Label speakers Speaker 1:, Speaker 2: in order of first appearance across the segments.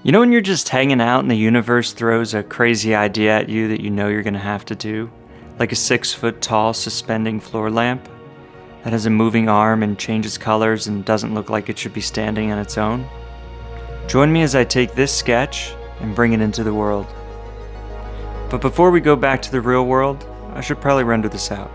Speaker 1: You know when you're just hanging out and the universe throws a crazy idea at you that you know you're gonna have to do? Like a 6-foot tall suspending floor lamp that has a moving arm and changes colors and doesn't look like it should be standing on its own? Join me as I take this sketch and bring it into the world. But before we go back to the real world, I should probably render this out.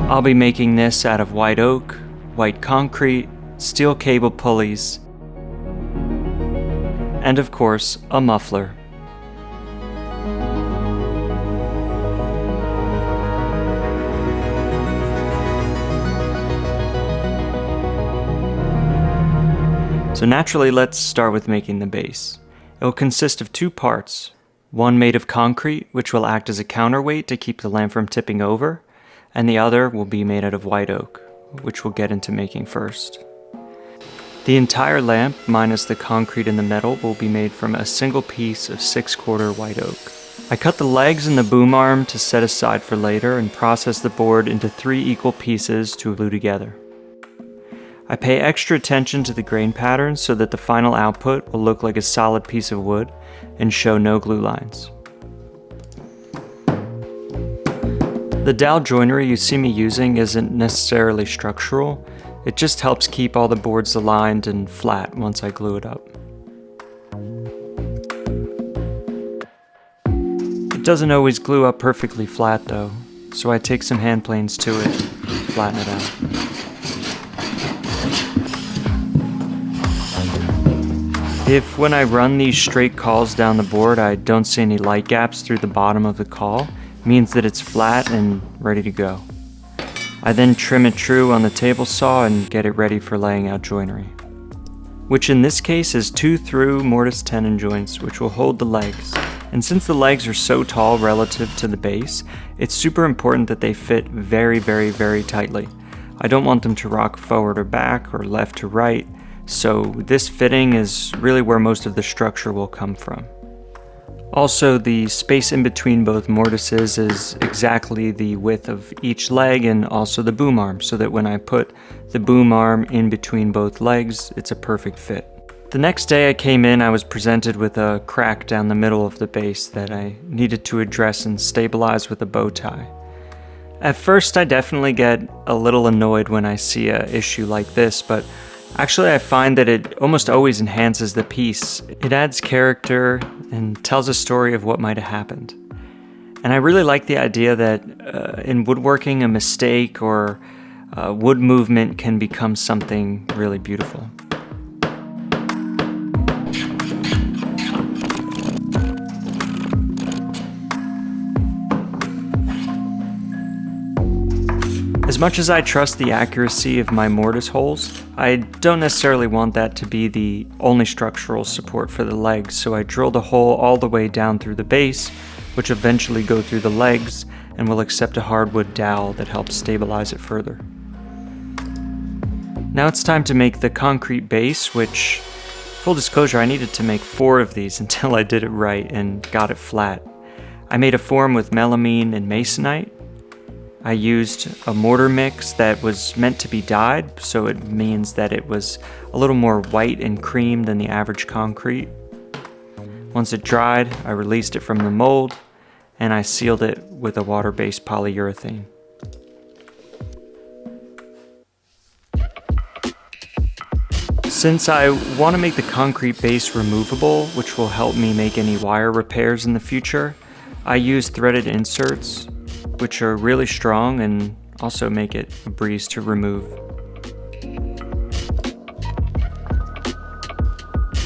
Speaker 1: I'll be making this out of white oak, white concrete, steel cable pulleys, and of course, a muffler. So naturally, let's start with making the base. It will consist of two parts, one made of concrete, which will act as a counterweight to keep the lamp from tipping over, and the other will be made out of white oak, which we'll get into making first. The entire lamp, minus the concrete and the metal, will be made from a single piece of 6/4 white oak. I cut the legs and the boom arm to set aside for later and process the board into 3 equal pieces to glue together. I pay extra attention to the grain patterns so that the final output will look like a solid piece of wood and show no glue lines. The dowel joinery you see me using isn't necessarily structural, it just helps keep all the boards aligned and flat once I glue it up. It doesn't always glue up perfectly flat though, so I take some hand planes to it and flatten it out. If when I run these straight cawls down the board I don't see any light gaps through the bottom of the cawl, means that it's flat and ready to go. I then trim it true on the table saw and get it ready for laying out joinery, which in this case is 2 through mortise tenon joints which will hold the legs. And since the legs are so tall relative to the base, it's super important that they fit very, very, very tightly. I don't want them to rock forward or back or left to right, so this fitting is really where most of the structure will come from. Also, the space in between both mortises is exactly the width of each leg and also the boom arm, so that when I put the boom arm in between both legs, it's a perfect fit. The next day I came in, I was presented with a crack down the middle of the base that I needed to address and stabilize with a bow tie. At first I definitely get a little annoyed when I see an issue like this, but actually I find that it almost always enhances the piece. It adds character and tells a story of what might have happened. And I really like the idea that in woodworking a mistake or wood movement can become something really beautiful. As much as I trust the accuracy of my mortise holes, I don't necessarily want that to be the only structural support for the legs, so I drilled a hole all the way down through the base, which eventually go through the legs and will accept a hardwood dowel that helps stabilize it further. Now it's time to make the concrete base, which, full disclosure, I needed to make 4 of these until I did it right and got it flat. I made a form with melamine and masonite. I used a mortar mix that was meant to be dyed, so it means that it was a little more white and cream than the average concrete. Once it dried, I released it from the mold, and I sealed it with a water-based polyurethane. Since I want to make the concrete base removable, which will help me make any wire repairs in the future, I use threaded inserts, which are really strong and also make it a breeze to remove.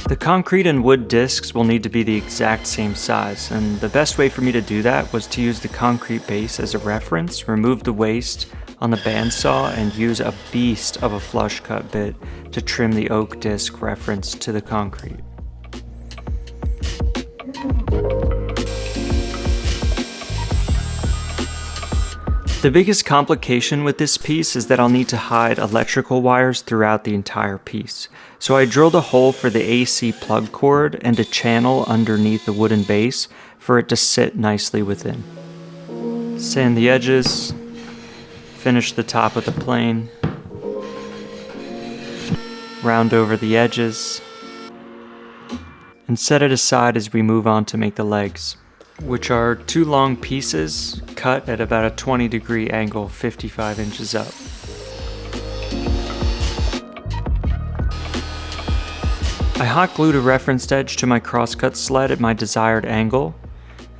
Speaker 1: The concrete and wood discs will need to be the exact same size, and the best way for me to do that was to use the concrete base as a reference, remove the waste on the bandsaw, and use a beast of a flush cut bit to trim the oak disc reference to the concrete. The biggest complication with this piece is that I'll need to hide electrical wires throughout the entire piece. So I drilled a hole for the AC plug cord and a channel underneath the wooden base for it to sit nicely within. Sand the edges, finish the top of the plane, round over the edges, and set it aside as we move on to make the legs, which are 2 long pieces cut at about a 20-degree angle 55 inches up. I hot glued a referenced edge to my crosscut sled at my desired angle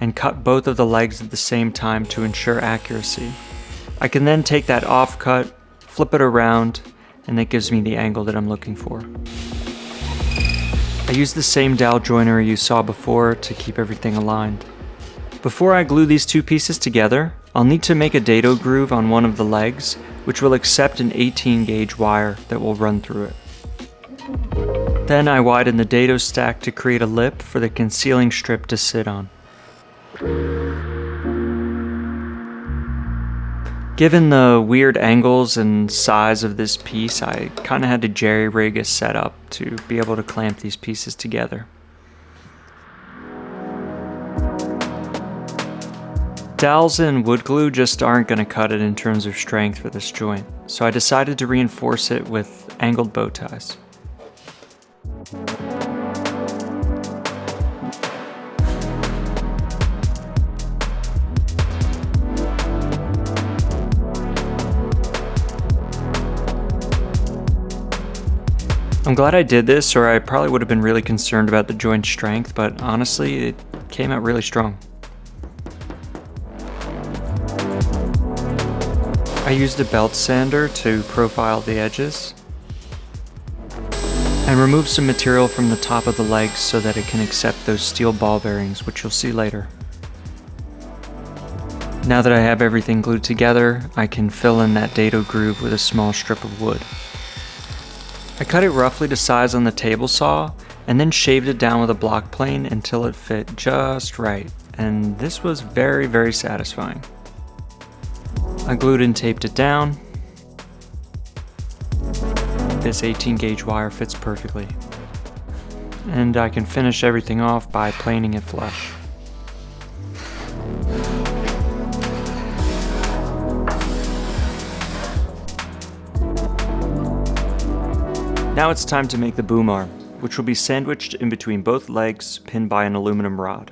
Speaker 1: and cut both of the legs at the same time to ensure accuracy. I can then take that offcut, flip it around, and that gives me the angle that I'm looking for. I use the same dowel joinery you saw before to keep everything aligned. Before I glue these 2 pieces together, I'll need to make a dado groove on one of the legs, which will accept an 18 gauge wire that will run through it. Then I widen the dado stack to create a lip for the concealing strip to sit on. Given the weird angles and size of this piece, I kind of had to jerry-rig a setup to be able to clamp these pieces together. Dowels and wood glue just aren't going to cut it in terms of strength for this joint, so I decided to reinforce it with angled bow ties. I'm glad I did this, or I probably would have been really concerned about the joint's strength, but honestly, it came out really strong. I used a belt sander to profile the edges and remove some material from the top of the legs so that it can accept those steel ball bearings, which you'll see later. Now that I have everything glued together, I can fill in that dado groove with a small strip of wood. I cut it roughly to size on the table saw and then shaved it down with a block plane until it fit just right, and this was very, very satisfying. I glued and taped it down. This 18 gauge wire fits perfectly. And I can finish everything off by planing it flush. Now it's time to make the boom arm, which will be sandwiched in between both legs, pinned by an aluminum rod.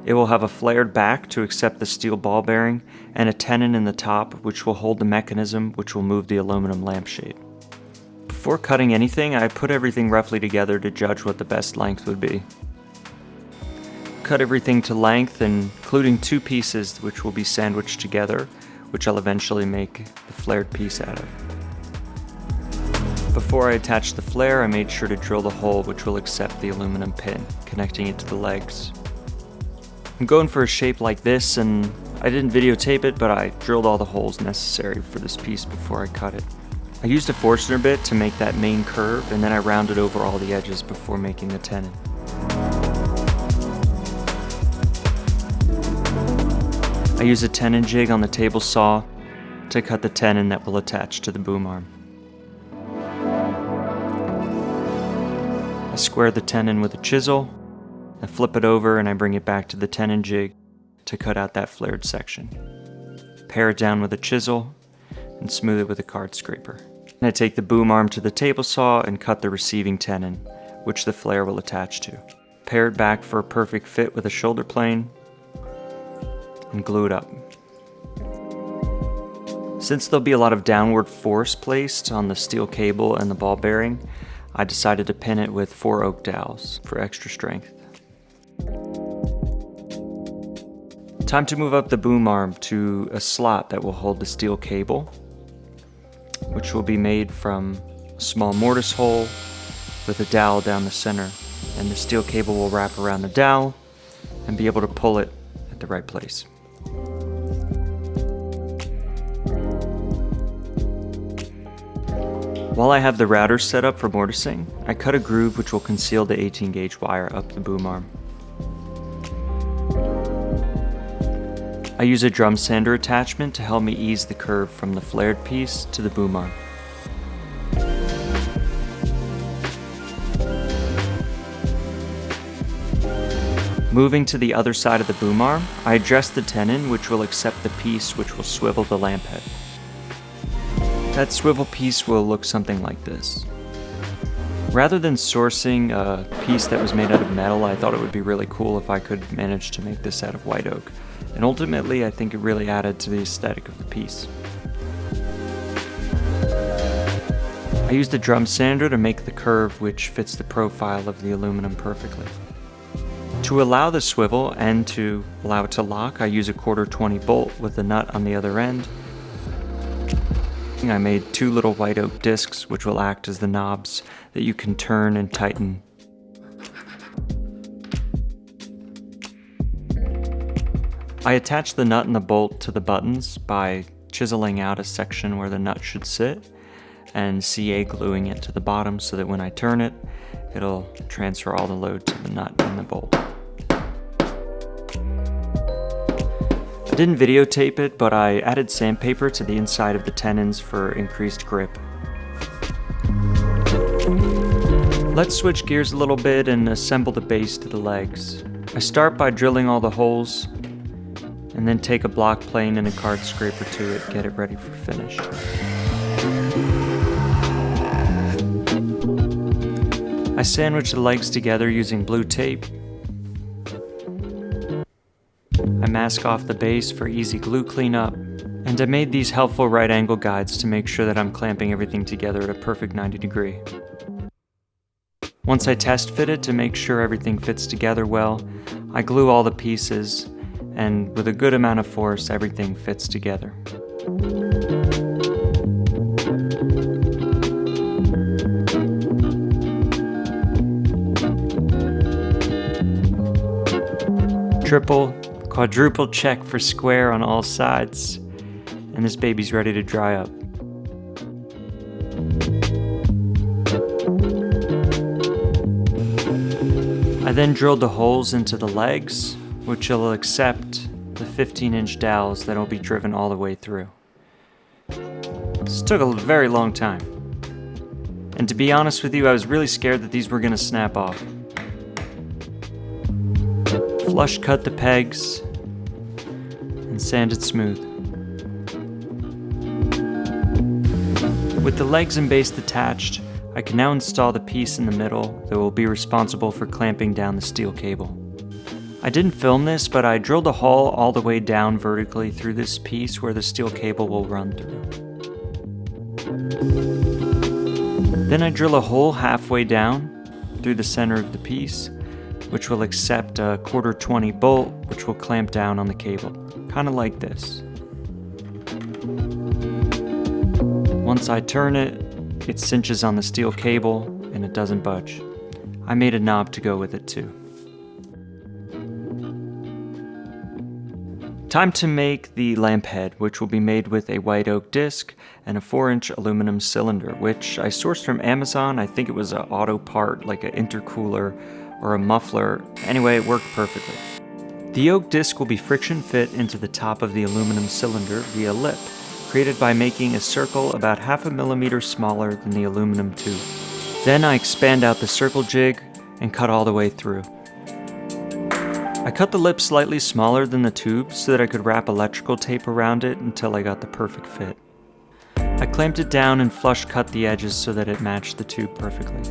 Speaker 1: It will have a flared back to accept the steel ball bearing, and a tenon in the top, which will hold the mechanism which will move the aluminum lampshade. Before cutting anything, I put everything roughly together to judge what the best length would be. Cut everything to length, including 2 pieces which will be sandwiched together, which I'll eventually make the flared piece out of. Before I attached the flare, I made sure to drill the hole which will accept the aluminum pin, connecting it to the legs. I'm going for a shape like this, and I didn't videotape it, but I drilled all the holes necessary for this piece before I cut it. I used a Forstner bit to make that main curve, and then I rounded over all the edges before making the tenon. I use a tenon jig on the table saw to cut the tenon that will attach to the boom arm. I square the tenon with a chisel, I flip it over and I bring it back to the tenon jig to cut out that flared section. Pare it down with a chisel and smooth it with a card scraper. And I take the boom arm to the table saw and cut the receiving tenon, which the flare will attach to. Pare it back for a perfect fit with a shoulder plane and glue it up. Since there'll be a lot of downward force placed on the steel cable and the ball bearing, I decided to pin it with 4 oak dowels for extra strength. Time to move up the boom arm to a slot that will hold the steel cable, which will be made from a small mortise hole with a dowel down the center, and the steel cable will wrap around the dowel and be able to pull it at the right place. While I have the router set up for mortising, I cut a groove which will conceal the 18 gauge wire up the boom arm. I use a drum sander attachment to help me ease the curve from the flared piece to the boom arm. Moving to the other side of the boom arm, I adjust the tenon, which will accept the piece which will swivel the lamp head. That swivel piece will look something like this. Rather than sourcing a piece that was made out of metal, I thought it would be really cool if I could manage to make this out of white oak. And ultimately, I think it really added to the aesthetic of the piece. I used a drum sander to make the curve which fits the profile of the aluminum perfectly. To allow the swivel and to allow it to lock, I use a 1/4-20 bolt with the nut on the other end. I made 2 little white oak discs which will act as the knobs that you can turn and tighten. I attached the nut and the bolt to the buttons by chiseling out a section where the nut should sit and CA gluing it to the bottom so that when I turn it, it'll transfer all the load to the nut and the bolt. I didn't videotape it, but I added sandpaper to the inside of the tenons for increased grip. Let's switch gears a little bit and assemble the base to the legs. I start by drilling all the holes and then take a block plane and a card scraper to it, get it ready for finish. I sandwich the legs together using blue tape. I mask off the base for easy glue cleanup, and I made these helpful right angle guides to make sure that I'm clamping everything together at a perfect 90°. Once I test fit it to make sure everything fits together well, I glue all the pieces, and with a good amount of force, everything fits together. Triple, quadruple check for square on all sides, and this baby's ready to dry up. I then drilled the holes into the legs, which will accept the 15-inch dowels that will be driven all the way through. This took a very long time. And to be honest with you, I was really scared that these were going to snap off. Flush cut the pegs and sand it smooth. With the legs and base detached, I can now install the piece in the middle that will be responsible for clamping down the steel cable. I didn't film this, but I drilled a hole all the way down vertically through this piece where the steel cable will run through. Then I drill a hole halfway down through the center of the piece, which will accept a 1/4-20 bolt, which will clamp down on the cable, kind of like this. Once I turn it, it cinches on the steel cable and it doesn't budge. I made a knob to go with it too. Time to make the lamp head, which will be made with a white oak disc and a 4-inch aluminum cylinder, which I sourced from Amazon. I think it was an auto part, like an intercooler or a muffler. Anyway, it worked perfectly. The oak disc will be friction fit into the top of the aluminum cylinder via lip, created by making a circle about 1/2 millimeter smaller than the aluminum tube. Then I expand out the circle jig and cut all the way through. I cut the lip slightly smaller than the tube so that I could wrap electrical tape around it until I got the perfect fit. I clamped it down and flush cut the edges so that it matched the tube perfectly.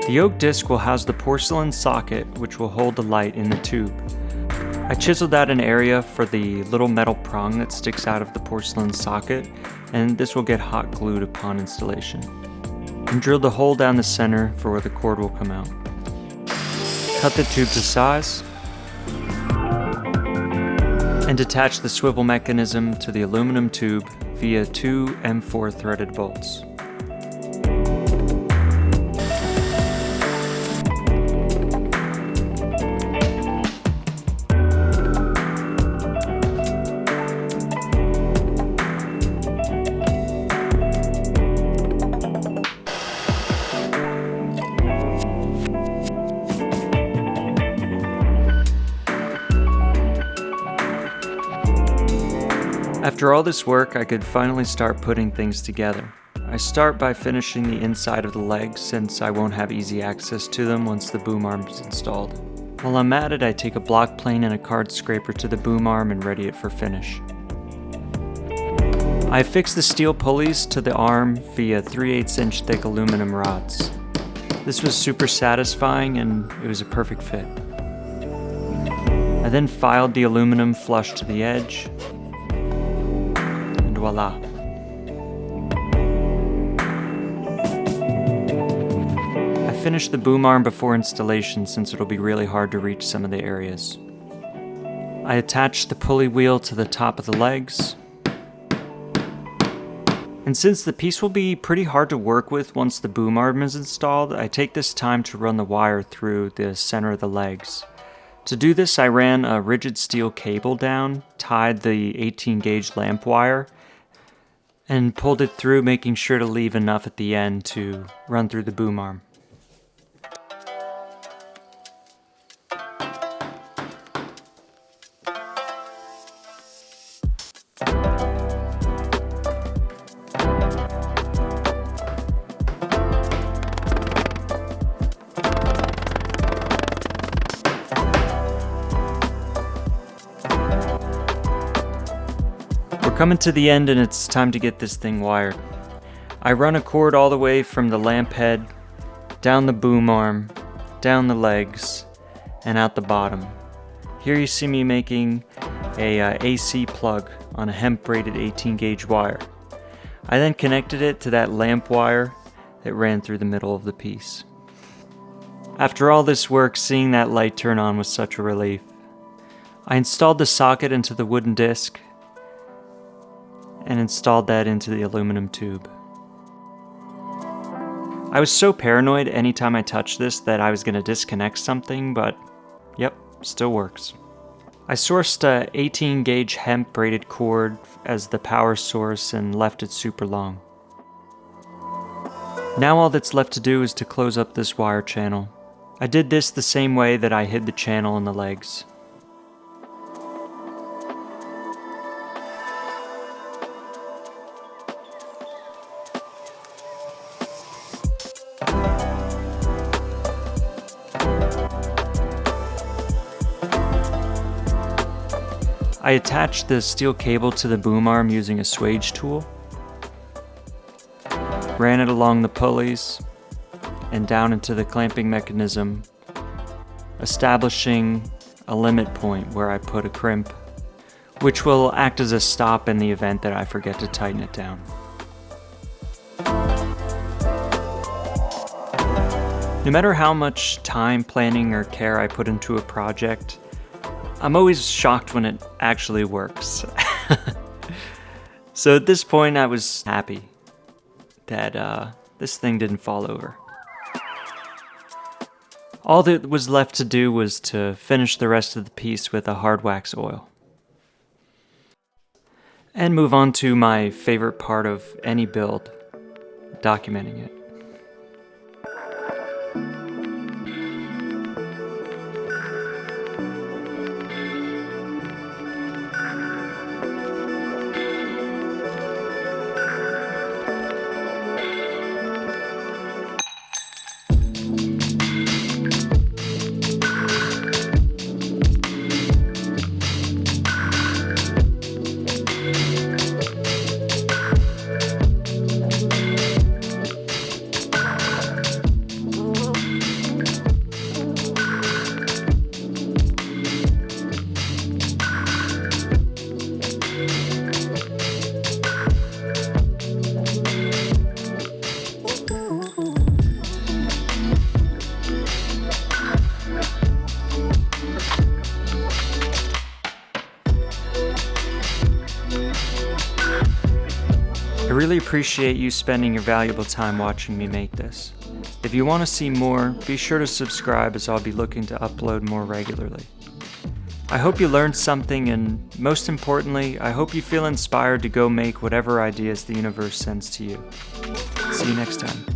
Speaker 1: The oak disc will house the porcelain socket which will hold the light in the tube. I chiseled out an area for the little metal prong that sticks out of the porcelain socket, and this will get hot glued upon installation. And drilled a hole down the center for where the cord will come out. Cut the tube to size and attach the swivel mechanism to the aluminum tube via 2 M4 threaded bolts. After all this work, I could finally start putting things together. I start by finishing the inside of the legs since I won't have easy access to them once the boom arm is installed. While I'm at it, I take a block plane and a card scraper to the boom arm and ready it for finish. I fixed the steel pulleys to the arm via 3/8 inch thick aluminum rods. This was super satisfying and it was a perfect fit. I then filed the aluminum flush to the edge, and voila. I finished the boom arm before installation since it'll be really hard to reach some of the areas. I attached the pulley wheel to the top of the legs. And since the piece will be pretty hard to work with once the boom arm is installed, I take this time to run the wire through the center of the legs. To do this, I ran a rigid steel cable down, tied the 18 gauge lamp wire, and pulled it through, making sure to leave enough at the end to run through the boom arm. We're coming to the end and it's time to get this thing wired. I run a cord all the way from the lamp head, down the boom arm, down the legs, and out the bottom. Here you see me making a AC plug on a hemp braided 18 gauge wire. I then connected it to that lamp wire that ran through the middle of the piece. After all this work, seeing that light turn on was such a relief. I installed the socket into the wooden disc and installed that into the aluminum tube. I was so paranoid anytime I touched this that I was going to disconnect something, but yep, still works. I sourced a 18 gauge hemp braided cord as the power source and left it super long. Now all that's left to do is to close up this wire channel. I did this the same way that I hid the channel in the legs. I attached the steel cable to the boom arm using a swage tool, ran it along the pulleys and down into the clamping mechanism, establishing a limit point where I put a crimp, which will act as a stop in the event that I forget to tighten it down. No matter how much time, planning, or care I put into a project, I'm always shocked when it actually works. So at this point, I was happy that this thing didn't fall over. All that was left to do was to finish the rest of the piece with a hard wax oil. And move on to my favorite part of any build, documenting it. I really appreciate you spending your valuable time watching me make this. If you want to see more, be sure to subscribe as I'll be looking to upload more regularly. I hope you learned something, and most importantly, I hope you feel inspired to go make whatever ideas the universe sends to you. See you next time.